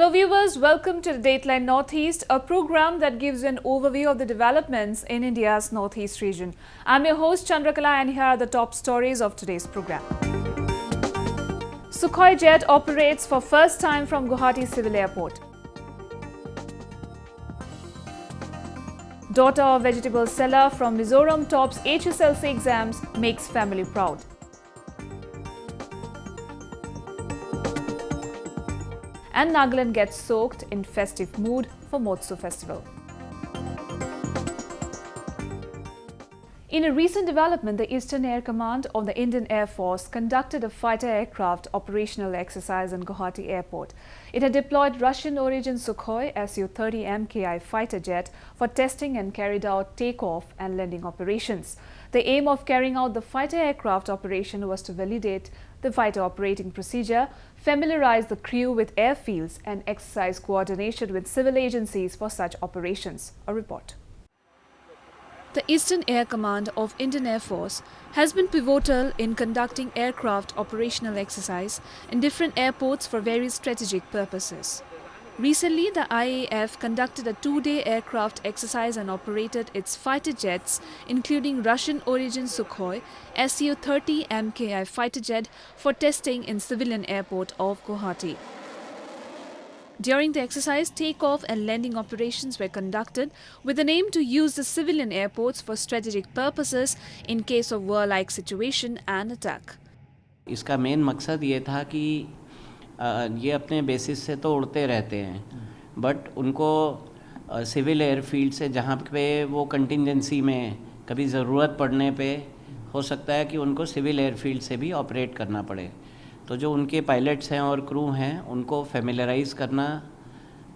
Hello viewers, welcome to the Dateline Northeast, a program that gives you an overview of the developments in India's Northeast region. I'm your host Chandrakala and here are the top stories of today's program. Sukhoi jet operates for first time from Guwahati Civil Airport. Daughter of vegetable seller from Mizoram tops HSLC exams, makes family proud. And Nagaland gets soaked in festive mood for Motsu festival. In a recent development, the Eastern Air Command of the Indian Air Force conducted a fighter aircraft operational exercise in Guwahati Airport. It had deployed Russian-origin Sukhoi Su-30 MKI fighter jet for testing and carried out takeoff and landing operations. The aim of carrying out the fighter aircraft operation was to validate the fighter operating procedure, familiarize the crew with airfields and exercise coordination with civil agencies for such operations. A report. The Eastern Air Command of Indian Air Force has been pivotal in conducting aircraft operational exercise in different airports for various strategic purposes. Recently, the IAF conducted a two-day aircraft exercise and operated its fighter jets, including Russian-origin Sukhoi Su-30 MKI fighter jet for testing in civilian airport of Guwahati. During the exercise, takeoff and landing operations were conducted with an aim to use the civilian airports for strategic purposes in case of war-like situation and attack. इसका main मकसद ये था कि ये अपने basis से तो उड़ते रहते हैं बट उनको सिविल एयरफील्ड से जहाँ पे वो कंटिंजेंसी में कभी ज़रूरत पड़ने पे हो सकता है कि उनको सिविल एयरफील्ड से भी ऑपरेट करना पड़े। तो जो उनके पायलट्स हैं और क्रू हैं उनको फेमिलराइज करना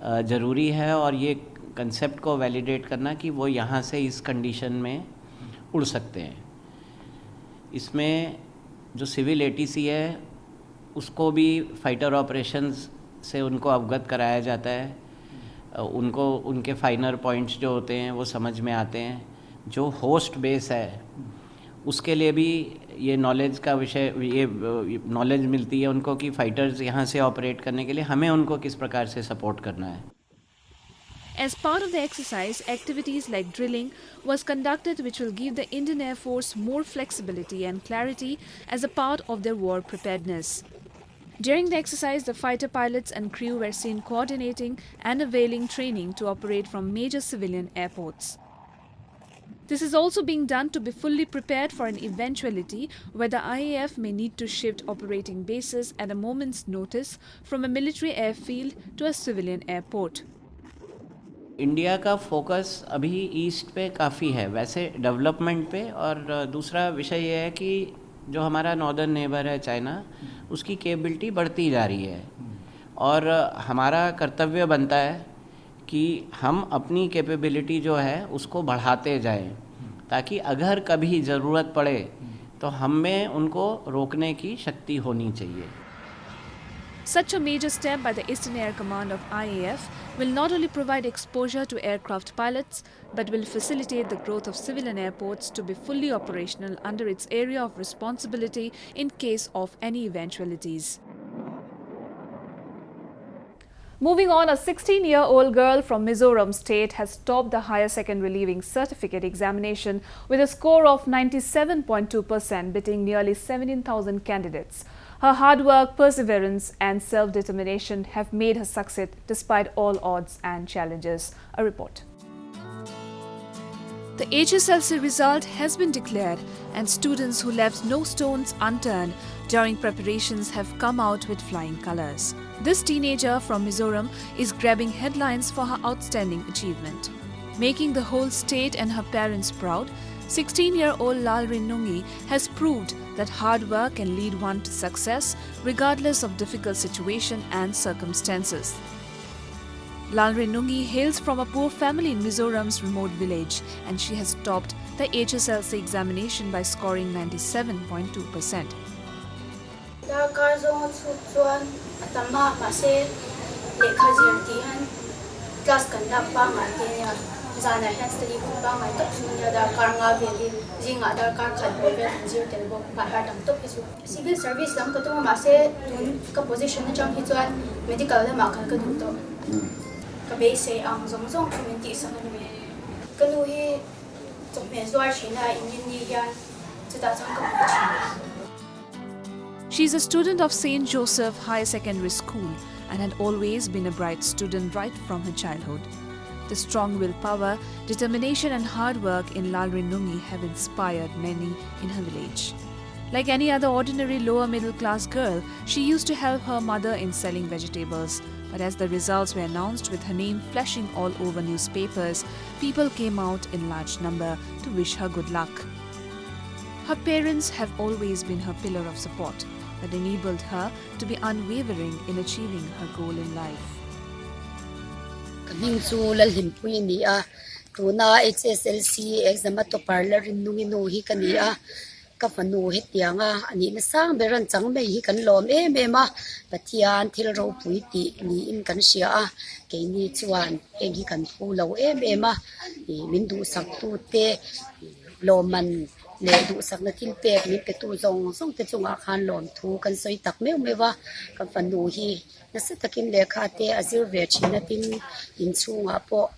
ज़रूरी है और ये कंसेप्ट को वैलिडेट करना कि वो यहाँ से इस कंडीशन में उड़ सकते हैं। इसमें जो सिविल एटीसी है उसको भी फाइटर ऑपरेशंस से उनको अवगत कराया जाता है, उनको उनके फाइनर पॉइंट्स जो होते हैं वो समझ में आते हैं। जो होस्ट बेस है उसके लिए भी ये नॉलेज का विषय, ये नॉलेज मिलती है उनको कि फाइटर्स यहाँ से ऑपरेट करने के लिए हमें उनको किस प्रकार से सपोर्ट करना है। As part of the exercise, activities like drilling was conducted which will give the Indian Air Force more flexibility and clarity as a part of their war preparedness. During the exercise, the fighter pilots and crew were seen coordinating and availing training to operate from major civilian airports. This is also being done to be fully prepared for an eventuality where the IAF may need to shift operating bases at a moment's notice from a military airfield to a civilian airport. India का focus अभी east पे काफ़ी है वैसे development पे, और दूसरा विषय ये है कि जो हमारा नॉर्दर्न नेबर है चाइना, उसकी कैपेबिलिटी बढ़ती जा रही है और हमारा कर्तव्य बनता है कि हम अपनी कैपेबिलिटी जो है उसको बढ़ाते जाएं ताकि अगर कभी ज़रूरत पड़े तो हम में उनको रोकने की शक्ति होनी चाहिए। Such a major step by the Eastern Air Command of IAF will not only provide exposure to aircraft pilots but will facilitate the growth of civilian airports to be fully operational under its area of responsibility in case of any eventualities. Moving on, a 16-year-old girl from Mizoram state has topped the higher secondary leaving certificate examination with a score of 97.2%, beating nearly 17,000 candidates. Her hard work, perseverance and self-determination have made her succeed despite all odds and challenges. A report. The HSLC result has been declared and students who left no stones unturned during preparations have come out with flying colours. This teenager from Mizoram is grabbing headlines for her outstanding achievement. Making the whole state and her parents proud, 16-year-old Lal Rinungi has proved that hard work can lead one to success regardless of difficult situation and circumstances. Lal Rinungi hails from a poor family in Mizoram's remote village and she has topped the HSLC examination by scoring 97.2%. zana hastali ba ngai top sunya da karanga veli jinga da kar khat bo ve jir tel bo ba ha tam top isu civil service lam ka to ma se tun ka position na chang hi chuan medical la ma khal ka du to ka be se ang zong zong community sang ni ka nu hi chok me zwar china in ni ya chuta chang ka She is a student of St. Joseph Higher Secondary School and had always been a bright student right from her childhood. The strong willpower, determination and hard work in Lalrinungi have inspired many in her village. Like any other ordinary lower middle class girl, she used to help her mother in selling vegetables. But as the results were announced with her name flashing all over newspapers, people came out in large number to wish her good luck. Her parents have always been her pillar of support that enabled her to be unwavering in achieving her goal in life. Kaming chu lalhim pui ni a tuna HSLC exam to parlor nungi no hi kani a ka fanu he tianga ani na sang beran chang me hi kan lom ma pathian thil ro pui ti ni in kan sia a ke ni chuan eng hi kan thu lo ma ni min du sak tu te loman le du sak na tin pek ni pe tu zong te chunga khan lom thu kan soi tak me wa kan fanu hi na se takin le kha te azir ve china tin in chunga po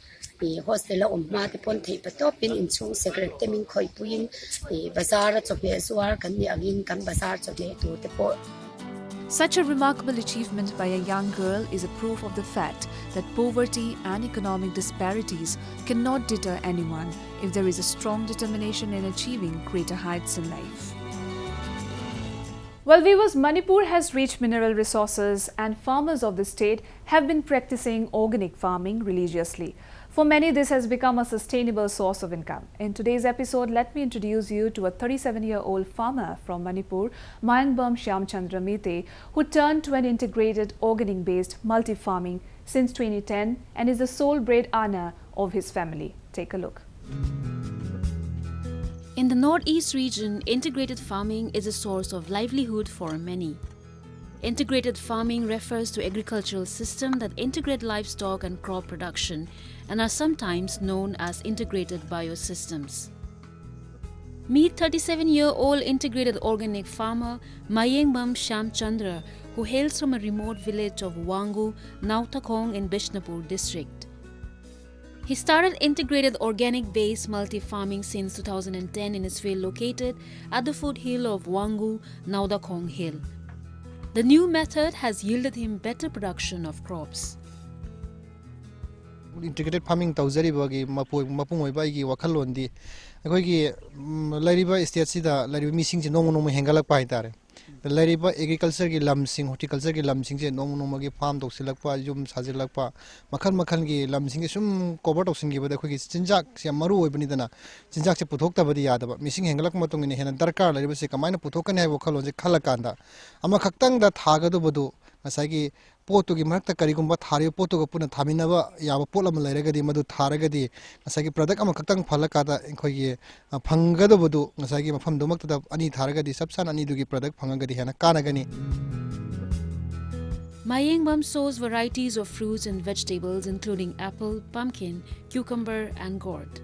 hostel ma te pon thei patop in in chung secret te min khoi puin bazar chobe suar kan ni agin kan bazar chobe tu te po. Such a remarkable achievement by a young girl is a proof of the fact that poverty and economic disparities cannot deter anyone if there is a strong determination in achieving greater heights in life. Well, viewers, Manipur has rich mineral resources and farmers of the state have been practicing organic farming religiously. For many, this has become a sustainable source of income. In today's episode, let me introduce you to a 37-year-old farmer from Manipur, Mayangbam Shyamchandra Mete, who turned to an integrated organic-based multi-farming since 2010 and is the sole bread earner of his family. Take a look. In the northeast region, integrated farming is a source of livelihood for many. Integrated farming refers to agricultural systems that integrate livestock and crop production and are sometimes known as integrated biosystems. Meet 37-year-old integrated organic farmer Mayangbam Shyamchandra, who hails from a remote village of Wangu, Nautakong in Bishnapur district. He started integrated organic-based multi-farming since 2010 in his field located at the foothill of Wangu, Naudakong Hill. The new method has yielded him better production of crops. Integrated farming tawzaribagi mapung oiba gi wakhalon di akhoi lariba state sida lariba mising je nong hengalak pai tare lariba agriculture gi lamsing horticulture gi lamsing je nong gi farm doksilakpa jum sajilakpa makhan gi lamsing sum cover doksin gi bada khoi chinjak se maru oibani dana chinjak se puthok tabadi yadaba mising hengalak matung ni hena darkar lariba se kamaina puthokani hai wakhalon je khalakanda ama khaktang da thagadu bodu ngasagi potu gi marakta karigumba thari potu ga puna thaminaba yaba polam lairagadi madu tharagadi ngasagi product ama khaktang phalaka da khoi gi phangadu bodu ngasagi mafam domakta da ani tharagadi sabsan ani dugi product phangagadi hena kanagani. Mayangbam sows varieties of fruits and vegetables including apple, pumpkin, cucumber and gourd.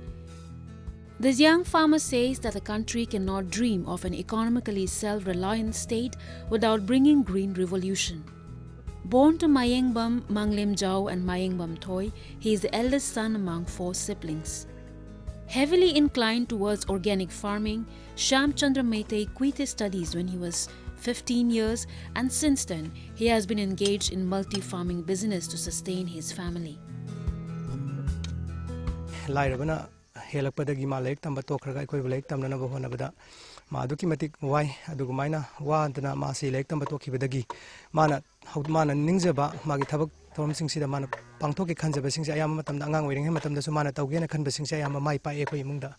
This young farmer says that the country cannot dream of an economically self-reliant state without bringing green revolution. Born to Mayangbam Manglem Jau and Mayangbam Toy, he is the eldest son among 4 siblings. Heavily inclined towards organic farming, Shyamchandra Mete quit his studies when he was 15 years and since then he has been engaged in multi-farming business to sustain his family. Helakpadagi ma lek tamba tokraga koi lek tamna bo hona bada ma duki matik wai adugu maina wa antana ma si lek tamba tokhi badagi mana mana ningjaba magi thabak thom sing sida mana pangthoki khanjaba sing ayam matam angang wering he matam da su mana tawgena khanba sing ayam mai pa e koi mungda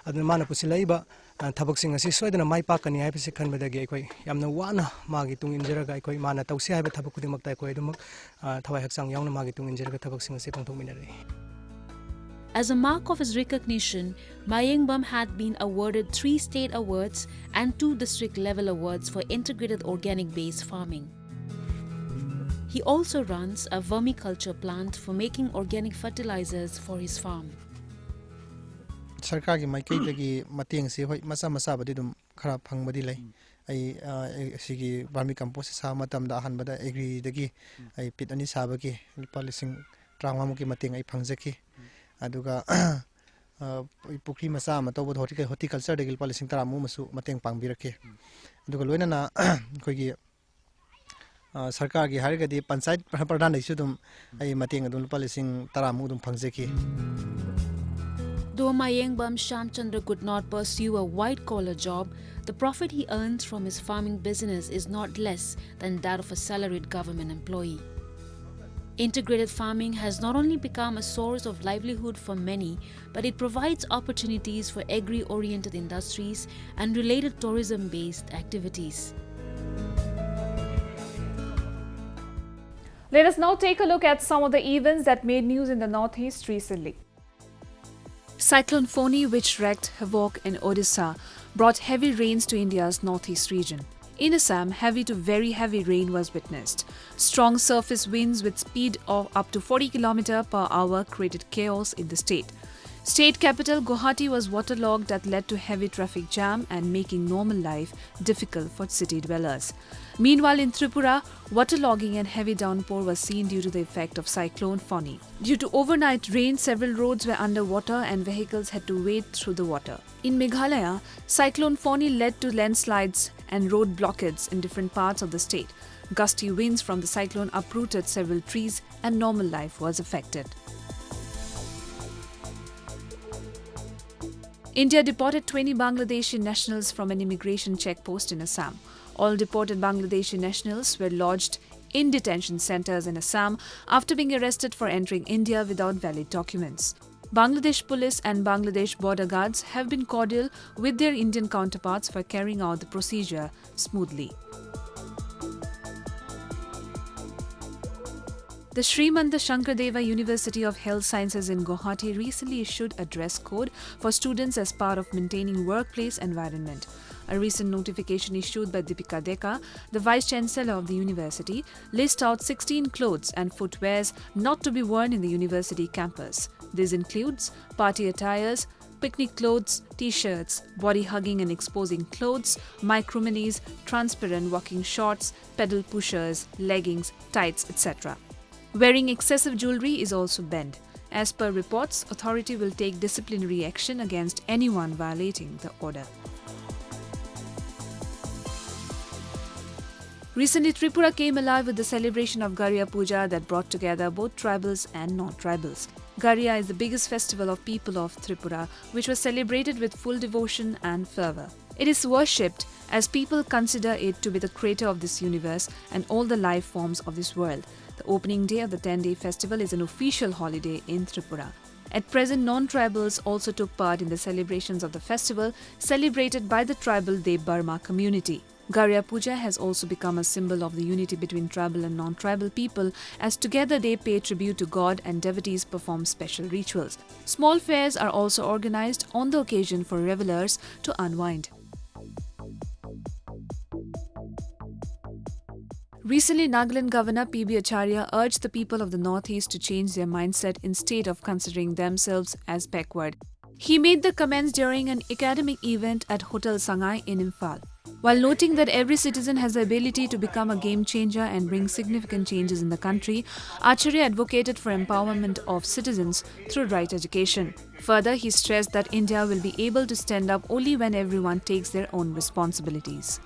aduna mana pusilaiba thabak sing asi soidana mai pa kani hai pisi khanbadagi koi yamna wana magi tung injeraga koi mana tawsi hai thabak kudimak tai koi adum thawai haksang yauna magi tung injeraga thabak sing asi pangthok minare. As a mark of his recognition, Mayangbam had been awarded 3 state awards and 2 district-level awards for integrated organic-based farming. He also runs a vermiculture plant for making organic fertilizers for his farm. सरकार की माइकई दगी मतेंग से होय मसा मसा बदि दुम खरा फंगबदि लै आई सिगी बार्मी कंपोस्ट सा मतम दा हनबदा एग्री दगी आई पिट अनि साबगी लुपा लिसिंग 53 मुकी मतेंग आई फंगजकी अदुगा पुखरी मसा म तौबद हॉर्टिकल्चर दगी लुपा लिसिंग 13 मु मसु मतेंग पांगबिरके अदुगा लोइना खोगी सरकार की हारगदी पंचायत प्रधान दैसु दुम आई मतेंग दुम लुपा लिसिंग 13 मु दुम फंगजकी. Though Mayengbam Shamchandra could not pursue a white-collar job, the profit he earns from his farming business is not less than that of a salaried government employee. Integrated farming has not only become a source of livelihood for many, but it provides opportunities for agri-oriented industries and related tourism-based activities. Let us now take a look at some of the events that made news in the Northeast recently. Cyclone Foni, which wreaked havoc in Odisha, brought heavy rains to India's northeast region. In Assam, heavy to very heavy rain was witnessed. Strong surface winds with speed of up to 40 km per hour created chaos in the state. State capital Guwahati was waterlogged that led to heavy traffic jam and making normal life difficult for city dwellers. Meanwhile, in Tripura, waterlogging and heavy downpour was seen due to the effect of Cyclone Foni. Due to overnight rain, several roads were underwater and vehicles had to wade through the water. In Meghalaya, Cyclone Foni led to landslides and road blockades in different parts of the state. Gusty winds from the cyclone uprooted several trees and normal life was affected. India deported 20 Bangladeshi nationals from an immigration checkpost in Assam. All deported Bangladeshi nationals were lodged in detention centers in Assam after being arrested for entering India without valid documents. Bangladesh police and Bangladesh border guards have been cordial with their Indian counterparts for carrying out the procedure smoothly. The Srimanta Shankardeva University of Health Sciences in Guwahati recently issued a dress code for students as part of maintaining workplace environment. A recent notification issued by Deepika Deka, the Vice-Chancellor of the university, lists out 16 clothes and footwears not to be worn in the university campus. This includes party attires, picnic clothes, t-shirts, body-hugging and exposing clothes, micro-minis, transparent walking shorts, pedal pushers, leggings, tights, etc. Wearing excessive jewelry is also banned. As per reports, authority will take disciplinary action against anyone violating the order. Recently, Tripura came alive with the celebration of Garya Puja that brought together both tribals and non-tribals. Garya is the biggest festival of people of Tripura, which was celebrated with full devotion and fervour. It is worshipped as people consider it to be the creator of this universe and all the life forms of this world. The opening day of the 10-day festival is an official holiday in Tripura. At present, non-tribals also took part in the celebrations of the festival celebrated by the tribal Dev Burma community. Garya Puja has also become a symbol of the unity between tribal and non-tribal people, as together they pay tribute to God and devotees perform special rituals. Small fairs are also organized on the occasion for revelers to unwind. Recently, Nagaland Governor P.B. Acharya urged the people of the Northeast to change their mindset instead of considering themselves as backward. He made the comments during an academic event at Hotel Sangai in Imphal. While noting that every citizen has the ability to become a game changer and bring significant changes in the country, Acharya advocated for empowerment of citizens through right education. Further, he stressed that India will be able to stand up only when everyone takes their own responsibilities.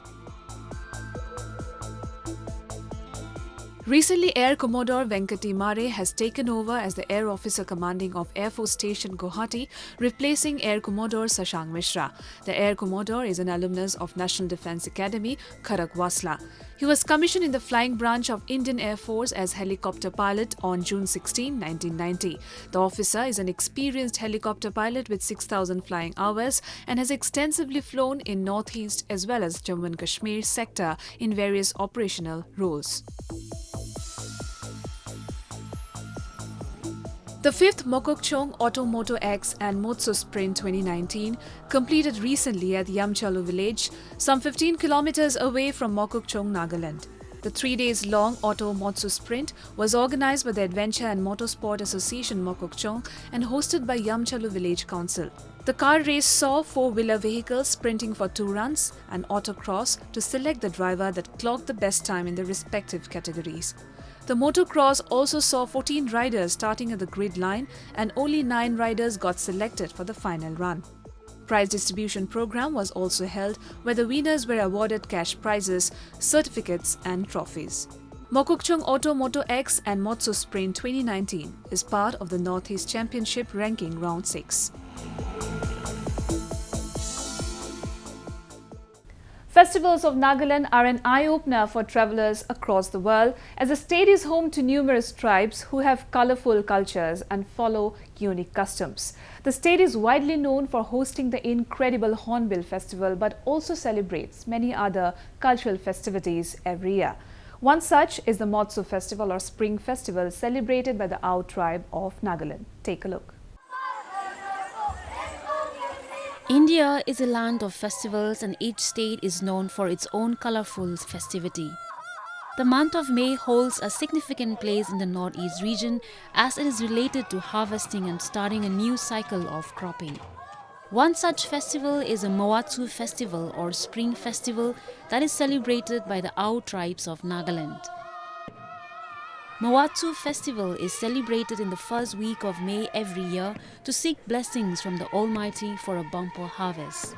Recently, Air Commodore Venkati Mare has taken over as the Air Officer Commanding of Air Force Station Guwahati, replacing Air Commodore Shashank Mishra. The Air Commodore is an alumnus of National Defence Academy, Kharagwasla. He was commissioned in the flying branch of Indian Air Force as helicopter pilot on June 16, 1990. The officer is an experienced helicopter pilot with 6,000 flying hours and has extensively flown in Northeast as well as Jammu and Kashmir sector in various operational roles. The 5th Mokokchung Auto Moto X and Motso Sprint 2019 completed recently at Yamchalu village, some 15 kilometers away from Mokokchung, Nagaland. The 3 days long Auto Motsu Sprint was organized by the Adventure and Motorsport Association Mokokchung and hosted by Yamchalu Village Council. The car race saw 4-wheeler vehicles sprinting for 2 runs and autocross to select the driver that clocked the best time in their respective categories. The motocross also saw 14 riders starting at the grid line and only 9 riders got selected for the final run. Prize distribution program was also held where the winners were awarded cash prizes, certificates and trophies. Mokokchung Auto Moto X and Motsu Sprint 2019 is part of the Northeast Championship ranking round 6. Festivals of Nagaland are an eye-opener for travellers across the world as the state is home to numerous tribes who have colourful cultures and follow unique customs. The state is widely known for hosting the incredible Hornbill Festival but also celebrates many other cultural festivities every year. One such is the Motsu Festival or Spring Festival celebrated by the Ao tribe of Nagaland. Take a look. India is a land of festivals and each state is known for its own colourful festivity. The month of May holds a significant place in the Northeast region as it is related to harvesting and starting a new cycle of cropping. One such festival is a Mawatsu Festival or Spring Festival that is celebrated by the Ao tribes of Nagaland. Mawatsu Festival is celebrated in the first week of May every year to seek blessings from the Almighty for a bumper harvest.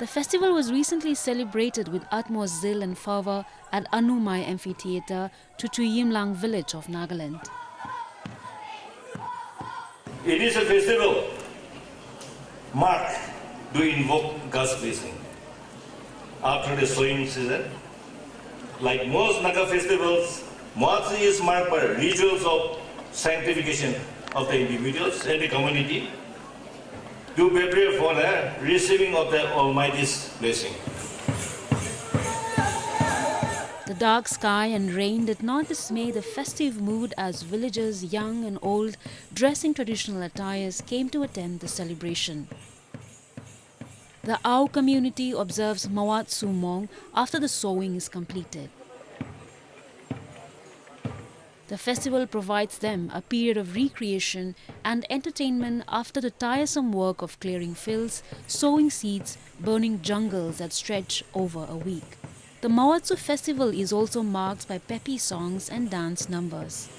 The festival was recently celebrated with utmost zeal and fervour at Anumai Amphitheatre, Tuyimlang village of Nagaland. It is a festival marked to invoke God's blessing after the sowing season. Like most Naga festivals, Mawatsu is marked by rituals of sanctification of the individuals and the community to prepare for the receiving of the Almighty's blessing. The dark sky and rain did not dismay the festive mood as villagers young and old dressing traditional attires came to attend the celebration. The Ao community observes Mawatsu Mong after the sowing is completed. The festival provides them a period of recreation and entertainment after the tiresome work of clearing fields, sowing seeds, burning jungles that stretch over a week. The Mawatsu festival is also marked by peppy songs and dance numbers.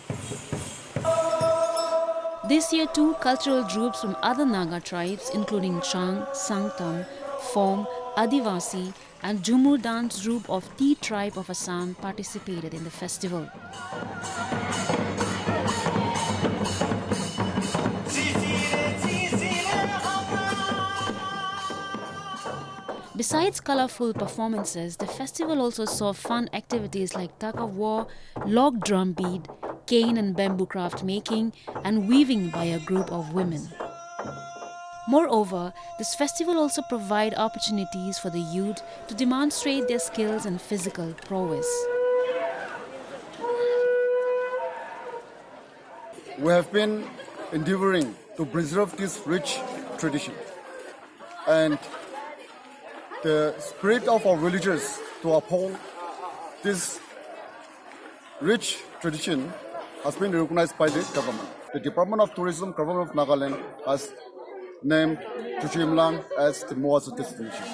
This year too, cultural groups from other Naga tribes including Chang, Sangtam, Phom, Adivasi and Jumur dance group of T tribe of Assam participated in the festival. Besides colourful performances, the festival also saw fun activities like tug of war, log drum beat, cane and bamboo craft making and weaving by a group of women. Moreover, this festival also provides opportunities for the youth to demonstrate their skills and physical prowess. We have been endeavoring to preserve this rich tradition and the spirit of our villagers to uphold this rich tradition has been recognized by the government. The Department of Tourism, Government of Nagaland has named Tuyimlang as the Mawatsu destination.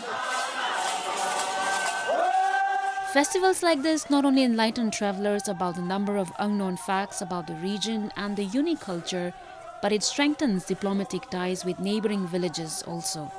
Festivals like this not only enlighten travelers about the number of unknown facts about the region and the unique culture, but it strengthens diplomatic ties with neighboring villages also.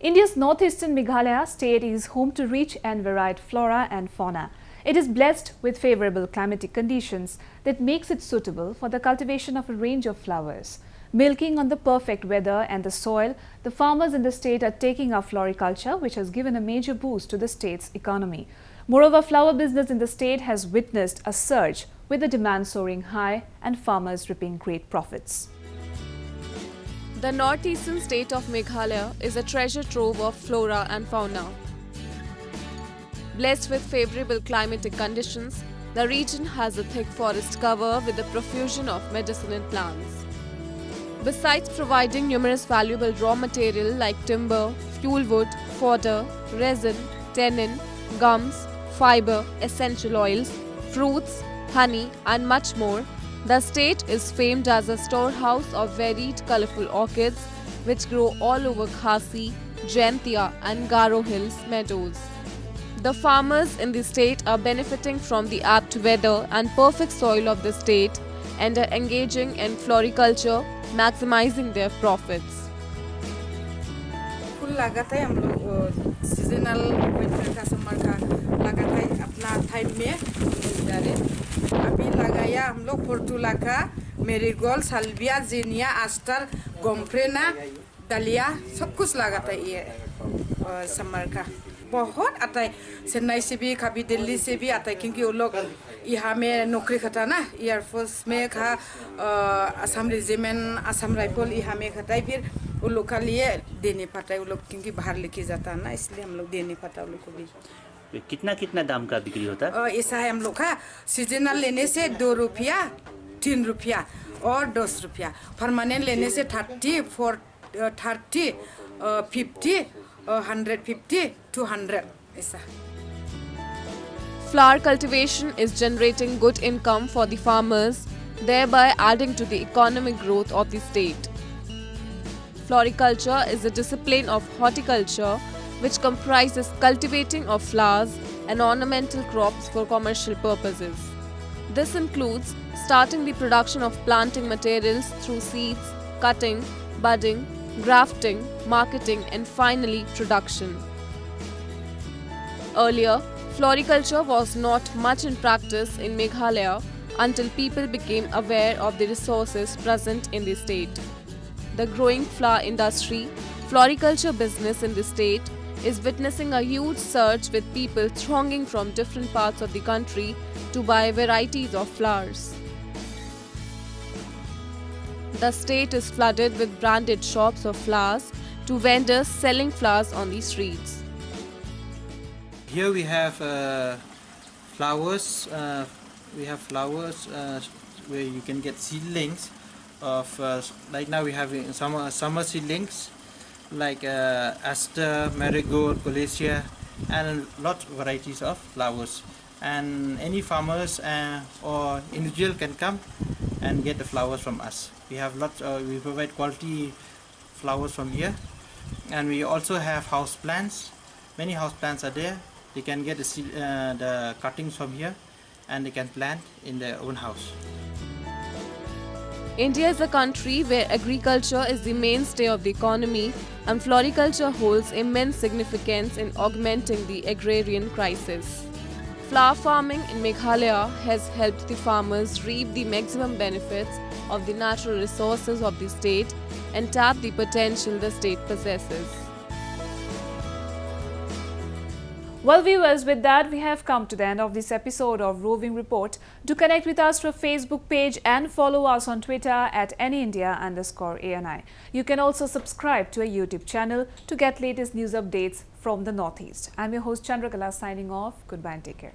India's northeastern Meghalaya state is home to rich and varied flora and fauna. It is blessed with favorable climatic conditions that makes it suitable for the cultivation of a range of flowers. Milking on the perfect weather and the soil, the farmers in the state are taking up floriculture, which has given a major boost to the state's economy. Moreover, flower business in the state has witnessed a surge, with the demand soaring high and farmers reaping great profits. The northeastern state of Meghalaya is a treasure trove of flora and fauna. Blessed with favorable climatic conditions, the region has a thick forest cover with a profusion of medicinal plants. Besides providing numerous valuable raw material like timber, fuel wood, fodder, resin, tannin, gums, fiber, essential oils, fruits, honey and much more, the state is famed as a storehouse of varied colorful orchids which grow all over Khasi, Jaintia and Garo Hills meadows. The farmers in the state are benefiting from the apt weather and perfect soil of the state and are engaging in floriculture, maximizing their profits. फूल लगाता है हम लोग seasonal winter का summer का लगाता है अपना side में इधर अभी लगाया हम लोग पोर्टुला का मेरीगोल्ड साल्विया जीनिया आस्टर गोम्फ्रेना दलिया सब कुछ लगाता है ये समर का बहुत आता है चेन्नई से भी कभी दिल्ली से भी आता है क्योंकि वो लोग यहाँ में नौकरी करता ना एयरफोर्स में का असम रेजिमेंट असम राइफल यहाँ में करता है फिर वो लोग का लिए देने पड़ता है वो लोग क्योंकि बाहर लेके जाता है ना इसलिए हम लोग देने पड़ता है वो लोग को भी कितना कितना दाम का बिक्री होता है ऐसा है हम लोग का सीजनल लेने से 2 रुपया 3 रुपया और 10 रुपया परमानेंट लेने से 30 50 150 200 ऐसा Flower cultivation is generating good income for the farmers, thereby adding to the economic growth of the state. Floriculture is a discipline of horticulture which comprises cultivating of flowers and ornamental crops for commercial purposes. This includes starting the production of planting materials through seeds, cutting, budding, grafting, marketing and finally production. Earlier, floriculture was not much in practice in Meghalaya until people became aware of the resources present in the state. The growing flower industry, floriculture business in the state is witnessing a huge surge with people thronging from different parts of the country to buy varieties of flowers. The state is flooded with branded shops of flowers to vendors selling flowers on the streets. Here we have flowers. Where you can get seedlings of like now we have summer seedlings like aster, marigold, collecia, and lots of varieties of flowers. And any farmers or individual can come and get the flowers from us. We have lots. We provide quality flowers from here, and we also have house plants. Many house plants are there. They can get the cuttings from here, and they can plant in their own house. India is a country where agriculture is the mainstay of the economy, and floriculture holds immense significance in augmenting the agrarian crisis. Flower farming in Meghalaya has helped the farmers reap the maximum benefits of the natural resources of the state and tap the potential the state possesses. Well viewers, with that we have come to the end of this episode of Roving Report. Do connect with us through our Facebook page and follow us on Twitter at AnyIndia_ANI. You can also subscribe to our YouTube channel to get latest news updates from the Northeast. I'm your host Chandrakala signing off. Goodbye and take care.